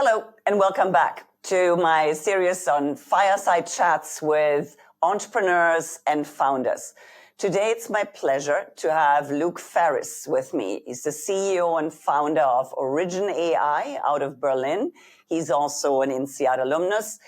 Hello, and welcome back to my series on fireside chats with entrepreneurs and founders. Today, it's my pleasure to have Ferris with me. He's the CEO and founder of OriginAI out of Berlin. He's also an INSEAD alumnus.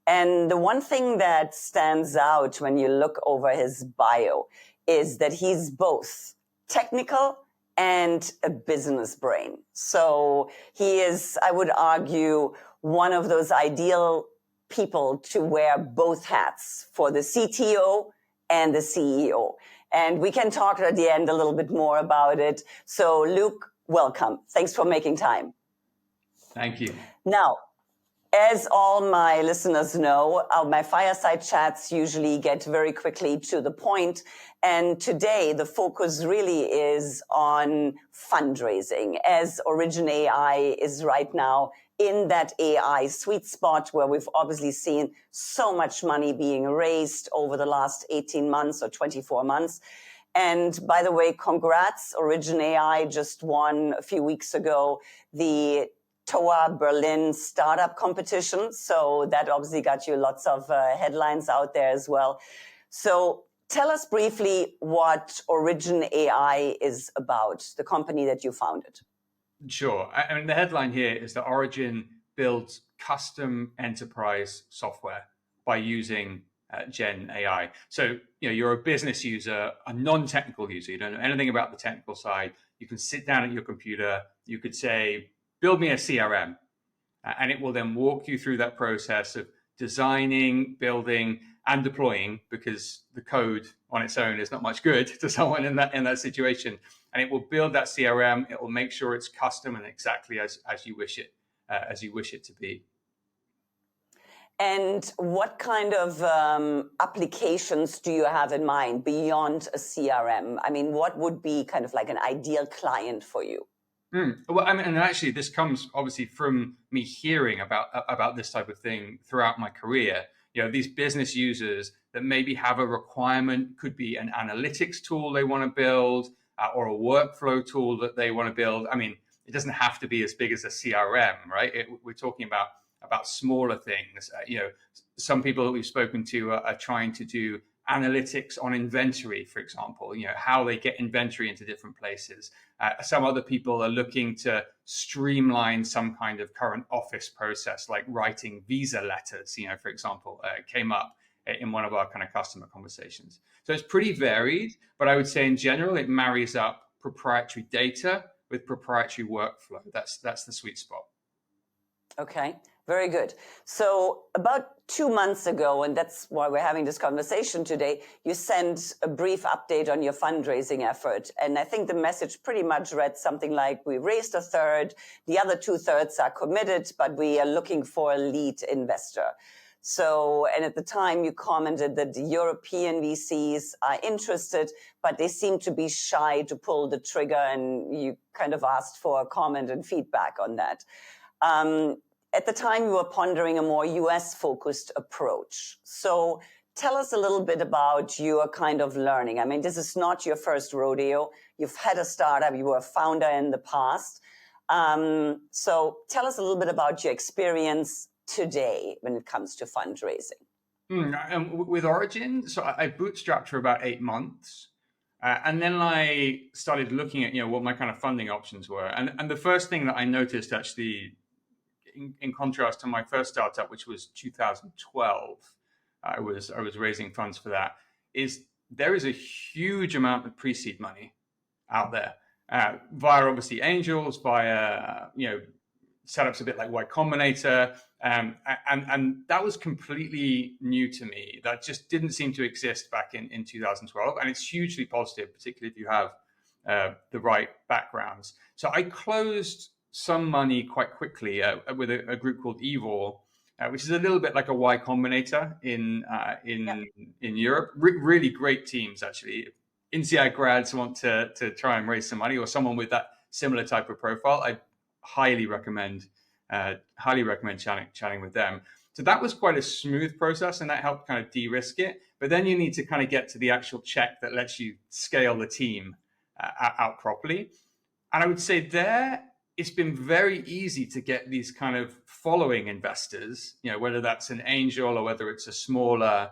And the one thing that stands out when you look over his bio is that he's both technical and a business brain. So he is, I would argue, one of those ideal people to wear both hats for the CTO and the CEO. And we can talk at the end a little bit more about it. So Luke, welcome. Thanks for making time. Thank you. Now, as all my listeners know, my fireside chats usually get very quickly to the point. And today, the focus really is on fundraising, as OriginAI is right now in that AI sweet spot where we've obviously seen so much money being raised over the last 18 months or 24 months. And by the way, congrats, OriginAI just won a few weeks ago the TOA Berlin startup competition. So that obviously got you lots of headlines out there as well. So tell us briefly what OriginAI is about, the company that you founded. Sure. I mean, the headline here is that Origin builds custom enterprise software by using Gen AI. So, you're a business user, a non-technical user. You don't know anything about the technical side. You can sit down at your computer. You could say, build me a CRM. And it will then walk you through that process of designing, building, and deploying, because the code on its own is not much good to someone in that situation. And it will build that CRM. It will make sure it's custom and exactly as you wish it to be. And what kind of applications do you have in mind beyond a CRM? I mean, what would be kind of like an ideal client for you? Well, I mean, and actually, this comes obviously from me hearing about this type of thing throughout my career. These business users that maybe have a requirement, could be an analytics tool they want to build or a workflow tool that they want to build. I mean, it doesn't have to be as big as a CRM, right? We're talking about smaller things. Some people that we've spoken to are trying to do analytics on inventory, for example, how they get inventory into different places. Some other people are looking to streamline some kind of current office process, like writing visa letters, for example, came up in one of our kind of customer conversations. So it's pretty varied, but I would say in general, it marries up proprietary data with proprietary workflow. That's the sweet spot. Okay, very good. So about 2 months ago, and that's why we're having this conversation today, you sent a brief update on your fundraising effort. And I think the message pretty much read something like, we raised a third, the other 2/3 are committed, but we are looking for a lead investor. So, and at the time you commented that the European VCs are interested, but they seem to be shy to pull the trigger, and you kind of asked for a comment and feedback on that. At the time, you were pondering a more US-focused approach. So tell us a little bit about your kind of learning. I mean, this is not your first rodeo. You've had a startup. You were a founder in the past. So tell us a little bit about your experience today when it comes to fundraising. And with Origin, so I bootstrapped for about 8 months. And then I started looking at, what my kind of funding options were. And the first thing that I noticed, actually, in contrast to my first startup, which was 2012, I was raising funds for that, is there is a huge amount of pre-seed money out there via obviously angels, via setups a bit like Y Combinator, and that was completely new to me. That just didn't seem to exist back in 2012, and it's hugely positive, particularly if you have the right backgrounds. So I closed some money quite quickly with a group called Evor, which is a little bit like a Y Combinator in Europe. Really great teams, actually. INSEAD grads want to try and raise some money, or someone with that similar type of profile, I highly recommend chatting with them. So that was quite a smooth process, and that helped kind of de-risk it. But then you need to kind of get to the actual check that lets you scale the team out properly. And I would say there, it's been very easy to get these kind of following investors, whether that's an angel or whether it's a smaller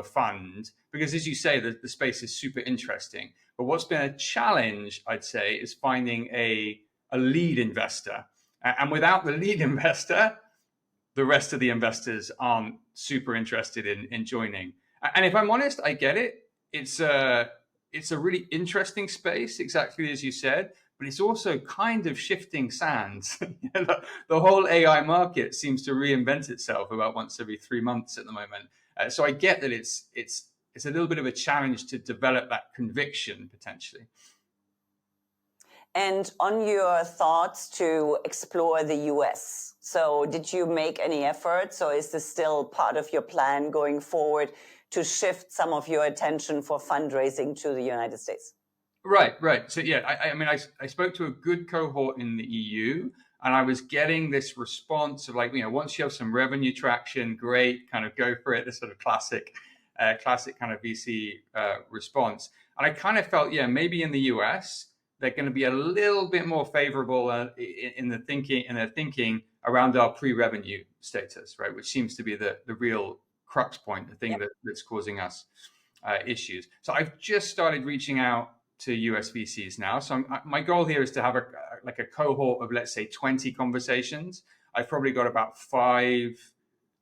fund, because as you say, the space is super interesting. But what's been a challenge, I'd say, is finding a lead investor. And without the lead investor, the rest of the investors aren't super interested in joining. And if I'm honest, I get it. It's a really interesting space, exactly as you said, but it's also kind of shifting sands. The whole AI market seems to reinvent itself about once every 3 months at the moment. So I get that it's a little bit of a challenge to develop that conviction potentially. And on your thoughts to explore the US, so did you make any efforts, or is this still part of your plan going forward to shift some of your attention for fundraising to the United States? Right. So I spoke to a good cohort in the EU, and I was getting this response of once you have some revenue traction, great, kind of go for it. This sort of classic kind of VC response. And I kind of felt, maybe in the US, they're going to be a little bit more favorable in their thinking around our pre-revenue status, right? Which seems to be the real crux point, the thing that's causing us issues. So I've just started reaching out to US VCs now. So my goal here is to have a cohort of, let's say, 20 conversations. I've probably got about 5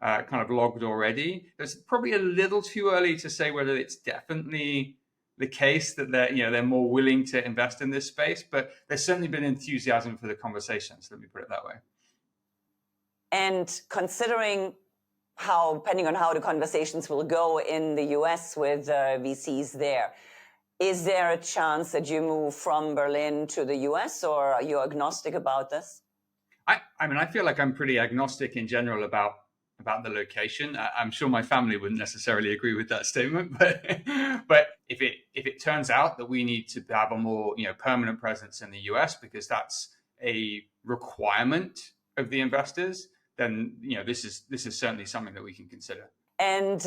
kind of logged already. It's probably a little too early to say whether it's definitely the case that they're more willing to invest in this space, but there's certainly been enthusiasm for the conversations. Let me put it that way. And considering depending on how the conversations will go in the US with VCs there, is there a chance that you move from Berlin to the US, or are you agnostic about this? I feel like I'm pretty agnostic in general about the location. I'm sure my family wouldn't necessarily agree with that statement, but if it turns out that we need to have a more permanent presence in the US because that's a requirement of the investors, then this is certainly something that we can consider. And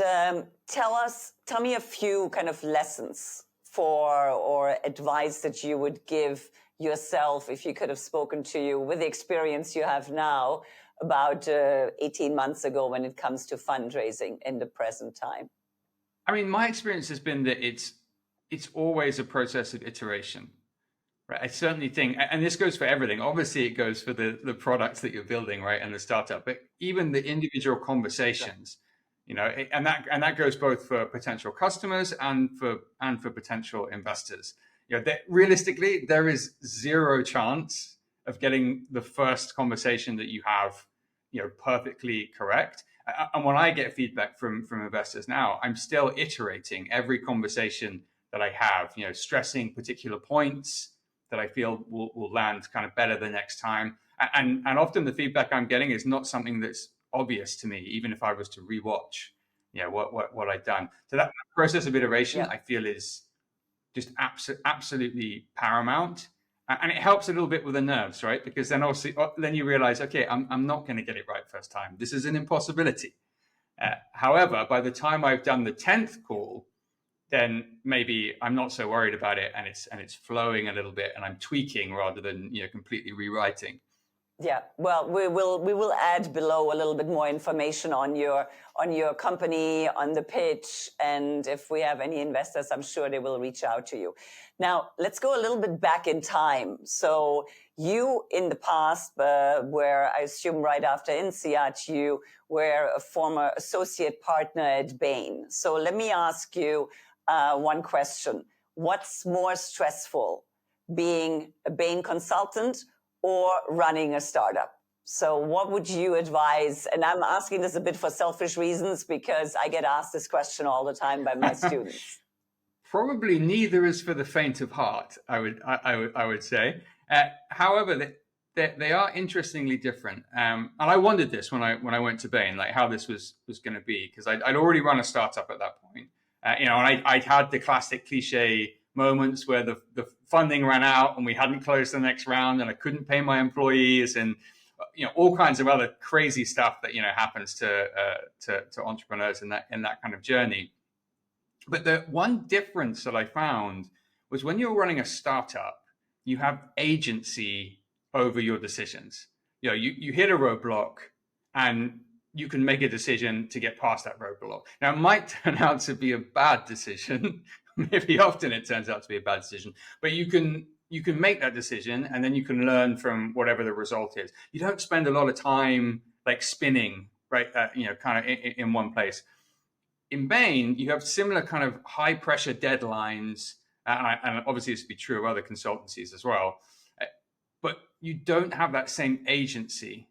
tell me a few kind of lessons or advice that you would give yourself if you could have spoken to you with the experience you have now about 18 months ago when it comes to fundraising in the present time. I mean, my experience has been that it's always a process of iteration, right? I certainly think, and this goes for everything. Obviously, it goes for the products that you're building, right, and the startup, but even the individual conversations. And that goes both for potential customers and for potential investors. Realistically, there is zero chance of getting the first conversation that you have, perfectly correct. And when I get feedback from investors now, I'm still iterating every conversation that I have, stressing particular points that I feel will land kind of better the next time. And often the feedback I'm getting is not something that's obvious to me, even if I was to rewatch, what I've done. So that process of iteration, I feel, is just absolutely paramount, and it helps a little bit with the nerves, right? Because then you realize, okay, I'm not going to get it right first time. This is an impossibility. However, by the time I've done the 10th call, then maybe I'm not so worried about it, and it's flowing a little bit, and I'm tweaking rather than completely rewriting. Yeah, well, we will add below a little bit more information on your company, on the pitch, and if we have any investors, I'm sure they will reach out to you. Now, let's go a little bit back in time. So you, in the past, where I assume right after INSEAD, you were a former associate partner at Bain. So let me ask you one question. What's more stressful, being a Bain consultant or running a startup? So what would you advise? And I'm asking this a bit for selfish reasons because I get asked this question all the time by my students. Probably neither is for the faint of heart, I would say. However, they are interestingly different. And I wondered this when I went to Bain, like how this was going to be, because I'd already run a startup at that point. And I'd had the classic cliche moments where the funding ran out and we hadn't closed the next round and I couldn't pay my employees and all kinds of other crazy stuff that happens to entrepreneurs in that kind of journey. But the one difference that I found was when you're running a startup, you have agency over your decisions. You hit a roadblock and you can make a decision to get past that roadblock. Now, it might turn out to be a bad decision. Maybe often it turns out to be a bad decision, but you can make that decision and then you can learn from whatever the result is. You don't spend a lot of time like spinning, right? Kind of in one place. In Bain, you have similar kind of high pressure deadlines, and obviously this would be true of other consultancies as well. But you don't have that same agency,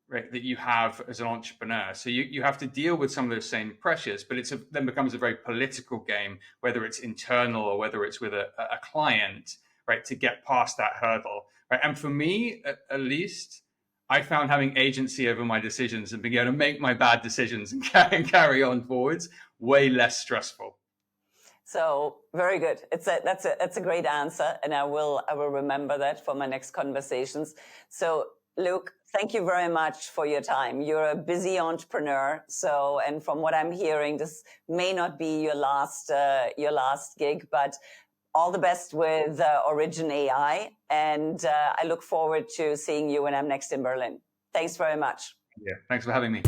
right, that you have as an entrepreneur. So you have to deal with some of those same pressures, but then becomes a very political game, whether it's internal or whether it's with a client, right, to get past that hurdle. Right? And for me, at least, I found having agency over my decisions and being able to make my bad decisions and carry on forwards way less stressful. So very good. That's a great answer, and I will remember that for my next conversations. So Luke, thank you very much for your time. You're a busy entrepreneur, and from what I'm hearing, this may not be your last gig, but all the best with OriginAI, and I look forward to seeing you when I'm next in Berlin. Thanks very much. Yeah, thanks for having me.